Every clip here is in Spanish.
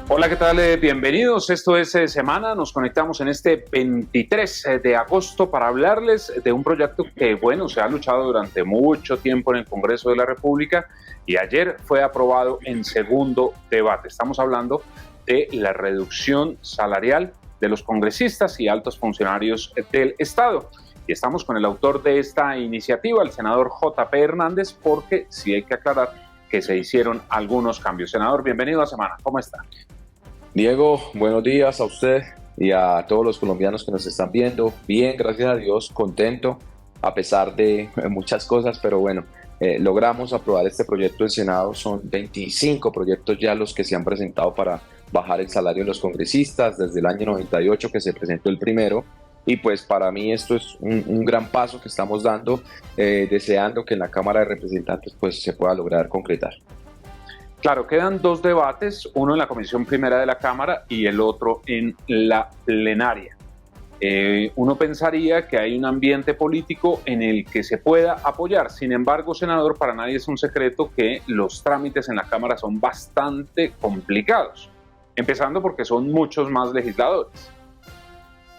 Hola, ¿qué tal? Bienvenidos. Esto es Semana. Nos conectamos en este 23 de agosto para hablarles de un proyecto que, bueno, se ha luchado durante mucho tiempo en el Congreso de la República y ayer fue aprobado en segundo debate. Estamos hablando de la reducción salarial de los congresistas y altos funcionarios del Estado. Y estamos con el autor de esta iniciativa, el senador J.P. Hernández, porque sí hay que aclarar que se hicieron algunos cambios. Senador, bienvenido a Semana. ¿Cómo está? Diego, buenos días a usted y a todos los colombianos que nos están viendo. Bien, gracias a Dios, contento a pesar de muchas cosas, pero bueno, logramos aprobar este proyecto del Senado. Son 25 proyectos ya los que se han presentado para bajar el salario de los congresistas desde el año 98 que se presentó el primero. Y pues para mí esto es un gran paso que estamos dando, deseando que en la Cámara de Representantes pues se pueda lograr concretar. Claro, quedan dos debates, uno en la Comisión Primera de la Cámara y el otro en la plenaria. Uno pensaría que hay un ambiente político en el que se pueda apoyar. Sin embargo, senador, para nadie es un secreto que los trámites en la Cámara son bastante complicados, empezando porque son muchos más legisladores.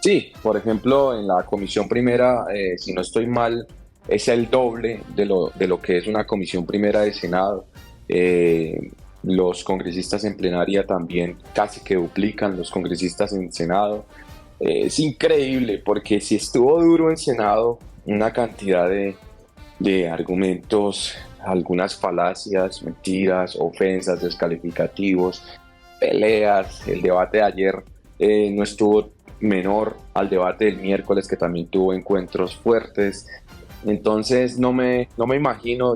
Sí, por ejemplo, en la Comisión Primera, si no estoy mal, es el doble de lo que es una Comisión Primera de Senado. Los congresistas en plenaria también casi que duplican los congresistas en Senado. Es increíble porque si estuvo duro en Senado, una cantidad de argumentos, algunas falacias, mentiras, ofensas, descalificativos, peleas. El debate de ayer no estuvo menor al debate del miércoles, que también tuvo encuentros fuertes. Entonces no me imagino,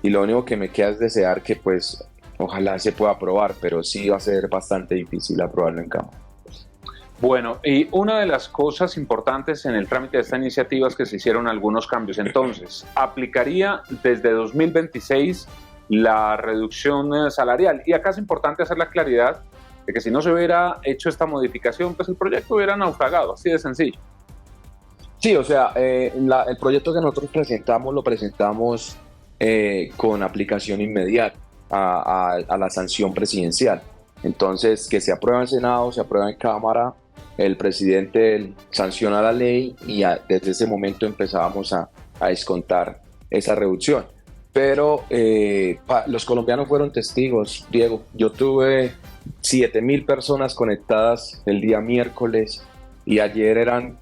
y lo único que me queda es desear que pues ojalá se pueda aprobar, pero sí va a ser bastante difícil aprobarlo en Cámara. Bueno, y una de las cosas importantes en el trámite de esta iniciativa es que se hicieron algunos cambios. Entonces, aplicaría desde 2026 la reducción salarial. Y acá es importante hacer la claridad de que si no se hubiera hecho esta modificación, pues el proyecto hubiera naufragado, así de sencillo. Sí, o sea, el proyecto que nosotros presentamos lo presentamos con aplicación inmediata a la sanción presidencial. Entonces, que se aprueba en Senado, se aprueba en Cámara, el presidente sanciona la ley y desde ese momento empezábamos a descontar esa reducción. Pero los colombianos fueron testigos, Diego. Yo tuve 7.000 personas conectadas el día miércoles y ayer eran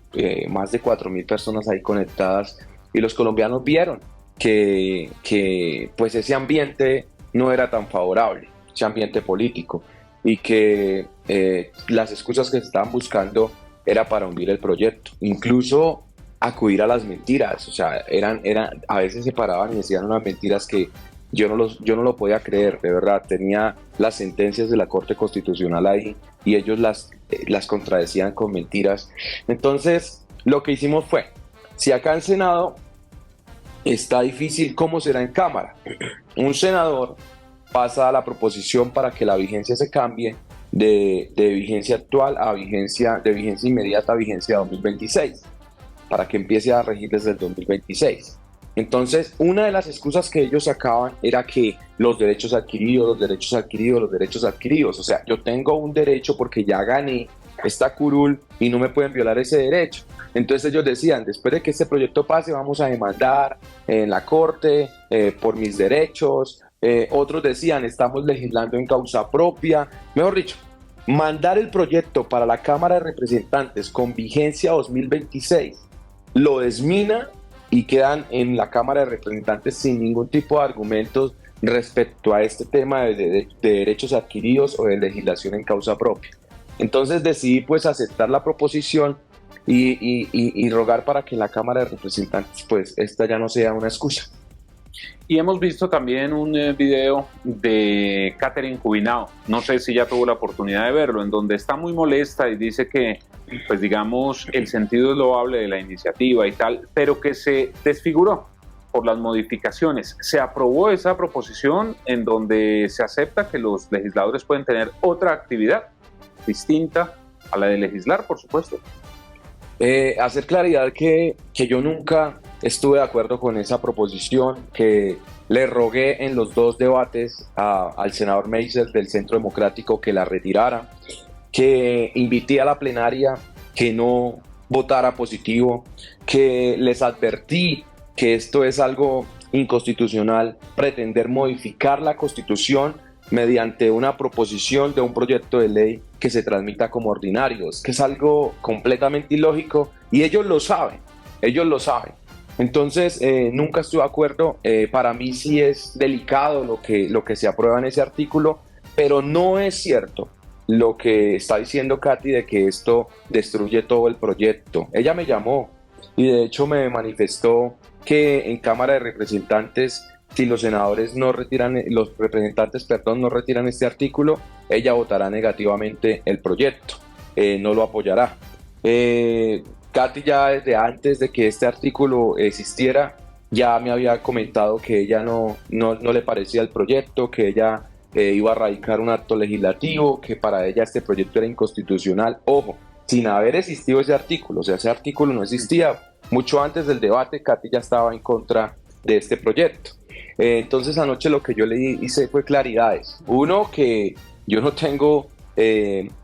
más de 4.000 personas ahí conectadas, y los colombianos vieron que pues ese ambiente no era tan favorable, ese ambiente político, y que las excusas que se estaban buscando era para hundir el proyecto, incluso acudir a las mentiras. O sea, a veces se paraban y decían unas mentiras que yo no lo podía creer, de verdad. Tenía las sentencias de la Corte Constitucional ahí y ellos las contradecían con mentiras. Entonces, lo que hicimos fue, si acá en Senado está difícil, ¿cómo será en Cámara? Un senador pasa a la proposición para que la vigencia se cambie de vigencia actual de vigencia inmediata a vigencia 2026, para que empiece a regir desde el 2026. Entonces, una de las excusas que ellos sacaban era que los derechos adquiridos, o sea, yo tengo un derecho porque ya gané esta curul y no me pueden violar ese derecho. Entonces ellos decían, después de que este proyecto pase, vamos a demandar en la Corte por mis derechos. Otros decían, estamos legislando en causa propia. Mejor dicho, mandar el proyecto para la Cámara de Representantes con vigencia 2026 lo desmina y quedan en la Cámara de Representantes sin ningún tipo de argumentos respecto a este tema de derechos adquiridos o de legislación en causa propia. Entonces decidí pues aceptar la proposición y rogar para que en la Cámara de Representantes pues esta ya no sea una excusa. Y hemos visto también un video de Catherine Cubinao, no sé si ya tuvo la oportunidad de verlo, en donde está muy molesta y dice que, pues digamos, el sentido es loable de la iniciativa y tal, pero que se desfiguró por las modificaciones. Se aprobó esa proposición en donde se acepta que los legisladores pueden tener otra actividad distinta a la de legislar, por supuesto. Hacer claridad que yo nunca estuve de acuerdo con esa proposición, que le rogué en los dos debates al senador Meiser del Centro Democrático que la retirara, que invité a la plenaria que no votara positivo, que les advertí que esto es algo inconstitucional, pretender modificar la Constitución mediante una proposición de un proyecto de ley que se transmita como ordinario. Es que es algo completamente ilógico y ellos lo saben, ellos lo saben. Entonces, nunca estuve de acuerdo. Para mí sí es delicado lo que se aprueba en ese artículo, pero no es cierto lo que está diciendo Katy de que esto destruye todo el proyecto. Ella me llamó y de hecho me manifestó que en Cámara de Representantes, si los senadores no retiran, los representantes, perdón, no retiran este artículo, ella votará negativamente el proyecto, no lo apoyará. Katy ya desde antes de que este artículo existiera, ya me había comentado que ella no le parecía el proyecto, que ella iba a radicar un acto legislativo, que para ella este proyecto era inconstitucional. Ojo, sin haber existido ese artículo, o sea, ese artículo no existía. Mucho antes del debate, Katy ya estaba en contra de este proyecto. Entonces anoche lo que yo le hice fue claridades. Uno, que yo no tengo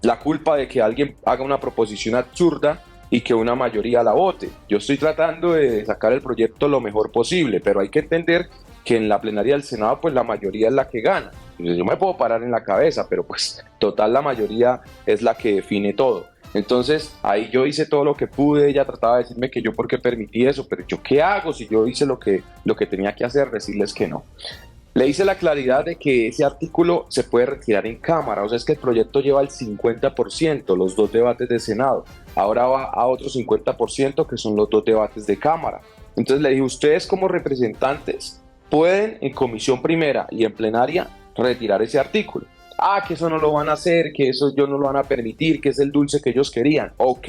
la culpa de que alguien haga una proposición absurda y que una mayoría la vote. Yo estoy tratando de sacar el proyecto lo mejor posible, pero hay que entender que en la plenaria del Senado pues la mayoría es la que gana. Yo me puedo parar en la cabeza, pero pues total la mayoría es la que define todo. Entonces ahí yo hice todo lo que pude. Ella trataba de decirme que yo por qué permití eso, pero yo qué hago si yo hice lo que tenía que hacer, decirles que no. Le hice la claridad de que ese artículo se puede retirar en Cámara, o sea, es que el proyecto lleva el 50%, los dos debates de Senado, ahora va a otro 50% que son los dos debates de Cámara. Entonces le dije, ustedes como representantes pueden en comisión primera y en plenaria retirar ese artículo. Que eso no lo van a hacer, que eso ellos no lo van a permitir, que es el dulce que ellos querían. Ok,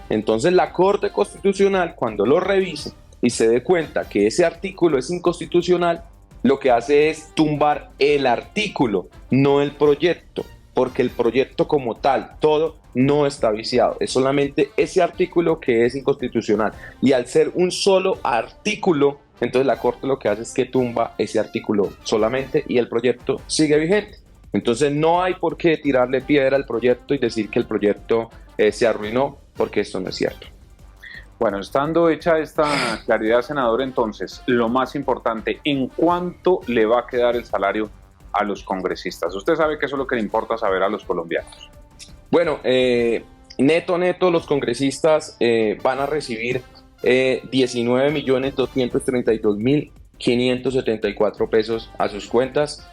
entonces la Corte Constitucional, cuando lo revise y se dé cuenta que ese artículo es inconstitucional, lo que hace es tumbar el artículo, no el proyecto, porque el proyecto como tal, todo no está viciado, es solamente ese artículo que es inconstitucional. Y al ser un solo artículo, entonces la Corte lo que hace es que tumba ese artículo solamente y el proyecto sigue vigente. Entonces no hay por qué tirarle piedra al proyecto y decir que el proyecto se arruinó, porque esto no es cierto. Bueno, estando hecha esta claridad, senador, entonces, lo más importante, ¿en cuánto le va a quedar el salario a los congresistas? Usted sabe que eso es lo que le importa saber a los colombianos. Bueno, neto, los congresistas van a recibir 19.232.574 pesos a sus cuentas.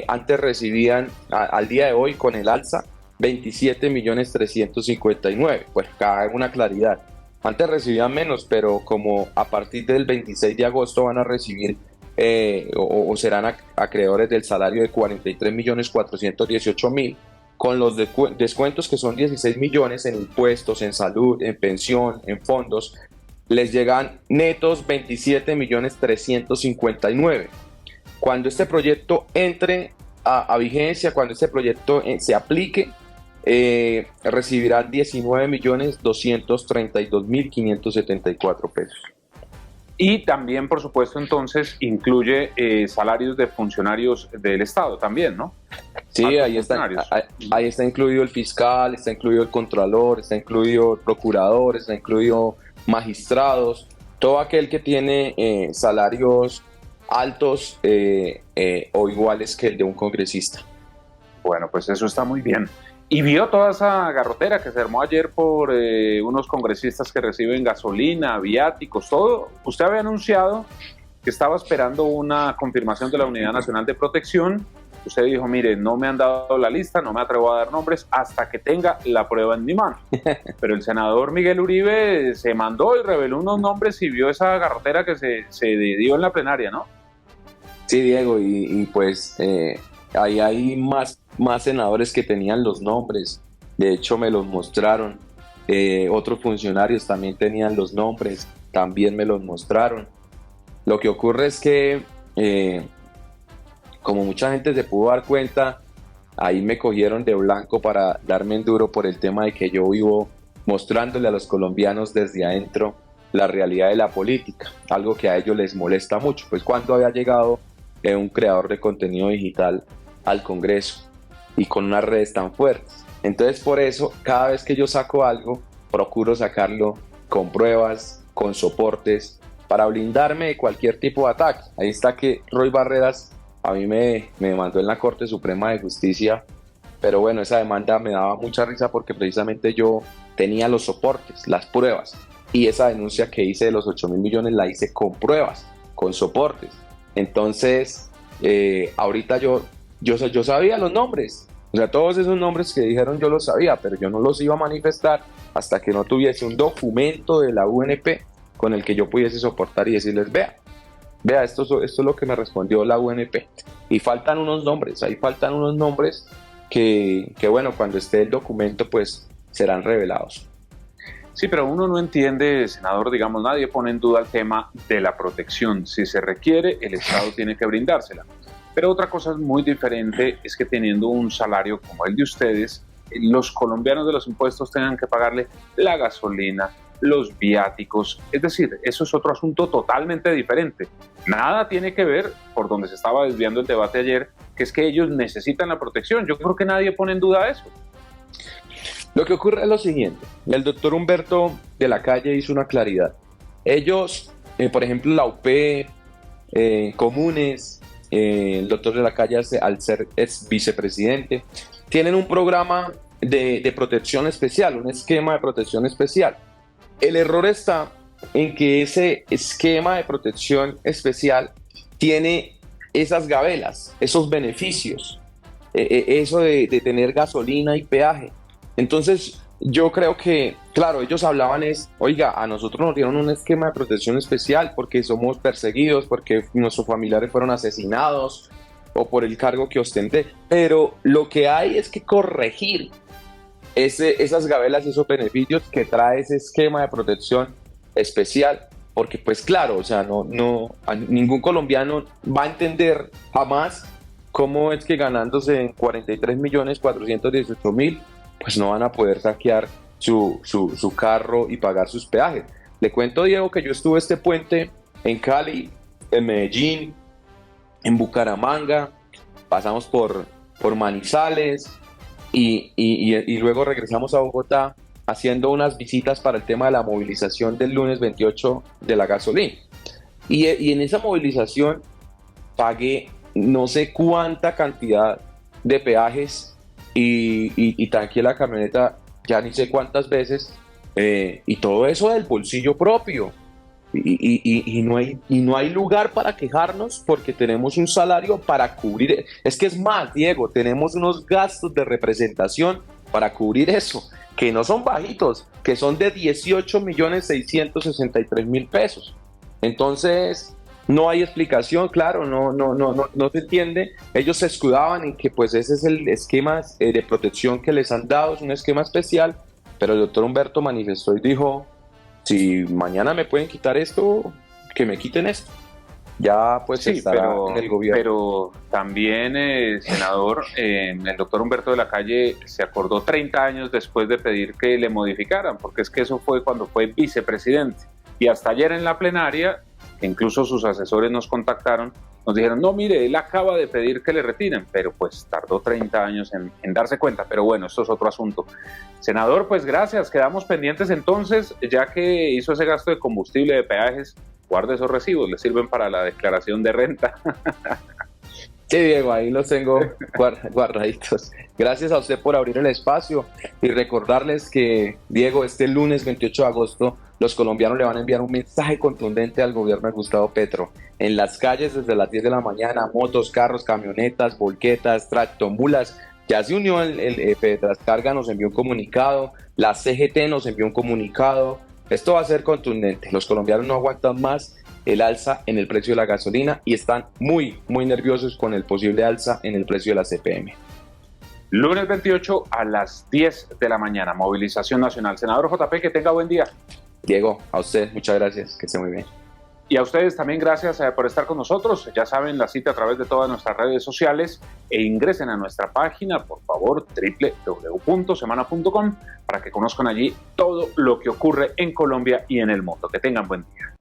Antes recibían, al día de hoy, con el alza, 27.359.000. Pues cada una claridad. Antes recibían menos, pero como a partir del 26 de agosto van a recibir o serán acreedores del salario de 43.418.000, con los descuentos que son 16 millones en impuestos, en salud, en pensión, en fondos, les llegan netos 27.359.000. Cuando este proyecto entre a vigencia, cuando este proyecto se aplique, recibirán 19.232.574 pesos. Y también, por supuesto, entonces incluye salarios de funcionarios del Estado también, ¿no? Sí, ahí está incluido el fiscal, está incluido el contralor, está incluido el procurador, está incluido magistrados, todo aquel que tiene salarios altos o iguales que el de un congresista. Bueno, pues eso está muy bien. Y vio toda esa garrotera que se armó ayer por unos congresistas que reciben gasolina, viáticos, todo. Usted había anunciado que estaba esperando una confirmación de la Unidad Nacional de Protección. Usted dijo, mire, no me han dado la lista, no me atrevo a dar nombres hasta que tenga la prueba en mi mano. Pero el senador Miguel Uribe se mandó y reveló unos nombres y vio esa garrotera que se dio en la plenaria, ¿no? Sí, Diego, y pues ahí hay más senadores que tenían los nombres. De hecho, me los mostraron. Otros funcionarios también tenían los nombres, también me los mostraron. Lo que ocurre es que, como mucha gente se pudo dar cuenta, ahí me cogieron de blanco para darme en duro por el tema de que yo vivo mostrándole a los colombianos desde adentro la realidad de la política, algo que a ellos les molesta mucho. Pues cuando había llegado un creador de contenido digital al Congreso y con unas redes tan fuertes. Entonces por eso cada vez que yo saco algo, procuro sacarlo con pruebas, con soportes, para blindarme de cualquier tipo de ataque. Ahí está que Roy Barreras a mí me demandó en la Corte Suprema de Justicia, pero bueno, esa demanda me daba mucha risa porque precisamente yo tenía los soportes, las pruebas, y esa denuncia que hice de los 8.000 millones la hice con pruebas, con soportes. Entonces, ahorita yo sabía los nombres, o sea, todos esos nombres que dijeron yo los sabía, pero yo no los iba a manifestar hasta que no tuviese un documento de la UNP con el que yo pudiese soportar y decirles, vea, esto es lo que me respondió la UNP. Y faltan unos nombres, ahí faltan unos nombres que bueno, cuando esté el documento, pues serán revelados. Sí, pero uno no entiende, senador, digamos, nadie pone en duda el tema de la protección. Si se requiere, el Estado tiene que brindársela. Pero otra cosa muy diferente es que teniendo un salario como el de ustedes, los colombianos de los impuestos tengan que pagarle la gasolina, los viáticos, es decir, eso es otro asunto totalmente diferente. Nada tiene que ver, por donde se estaba desviando el debate ayer, que es que ellos necesitan la protección. Yo creo que nadie pone en duda eso. Lo que ocurre es lo siguiente, el doctor Humberto de la Calle hizo una claridad. Ellos, por ejemplo, la UP, Comunes, el doctor de la Calle al ser ex vicepresidente, tienen un programa de protección especial, un esquema de protección especial. El error está en que ese esquema de protección especial tiene esas gabelas, esos beneficios, eso de tener gasolina y peaje. Entonces yo creo que, claro, ellos hablaban oiga, a nosotros nos dieron un esquema de protección especial porque somos perseguidos, porque nuestros familiares fueron asesinados o por el cargo que ostenté, pero lo que hay es que corregir esas gabelas y esos beneficios que trae ese esquema de protección especial, porque pues claro, o sea, ningún colombiano va a entender jamás cómo es que ganándose 43.418.000, pues no van a poder saquear su carro y pagar sus peajes. Le cuento, Diego, que yo estuve este puente en Cali, en Medellín, en Bucaramanga, pasamos por Manizales, y luego regresamos a Bogotá haciendo unas visitas para el tema de la movilización del lunes 28 de la gasolina. Y en esa movilización pagué no sé cuánta cantidad de peajes y tanqueé la camioneta ya ni sé cuántas veces, y todo eso del bolsillo propio. Y no hay lugar para quejarnos porque tenemos un salario para cubrir. Es que es más, Diego, tenemos unos gastos de representación para cubrir eso, que no son bajitos, que son de 18.663.000 pesos. Entonces, no hay explicación, claro, no se entiende. Ellos se escudaban en que pues ese es el esquema de protección que les han dado, es un esquema especial, pero el doctor Humberto manifestó y dijo: si mañana me pueden quitar esto, que me quiten esto. Ya pues sí, estará en el gobierno. Pero también, senador, el doctor Humberto de la Calle se acordó 30 años después de pedir que le modificaran, porque es que eso fue cuando fue vicepresidente. Y hasta ayer en la plenaria, incluso sus asesores nos contactaron, nos dijeron, no, mire, él acaba de pedir que le retiren, pero pues tardó 30 años en darse cuenta. Pero bueno, esto es otro asunto. Senador, pues gracias, quedamos pendientes entonces, ya que hizo ese gasto de combustible, de peajes, guarde esos recibos, le sirven para la declaración de renta. Sí, Diego, ahí los tengo guardaditos. Gracias a usted por abrir el espacio y recordarles que, Diego, este lunes 28 de agosto los colombianos le van a enviar un mensaje contundente al gobierno de Gustavo Petro. En las calles desde las 10 de la mañana, motos, carros, camionetas, volquetas, tractomulas. Ya se unió el Petrascarga, nos envió un comunicado, la CGT nos envió un comunicado. Esto va a ser contundente. Los colombianos no aguantan más el alza en el precio de la gasolina y están muy nerviosos con el posible alza en el precio de la CPM. Lunes 28 a las 10 de la mañana, movilización nacional. Senador JP, que tenga buen día. Diego, a usted muchas gracias, que esté muy bien. Y a ustedes también gracias por estar con nosotros. Ya saben, la cita a través de todas nuestras redes sociales e ingresen a nuestra página, por favor, www.semana.com, para que conozcan allí todo lo que ocurre en Colombia y en el mundo. Que tengan buen día.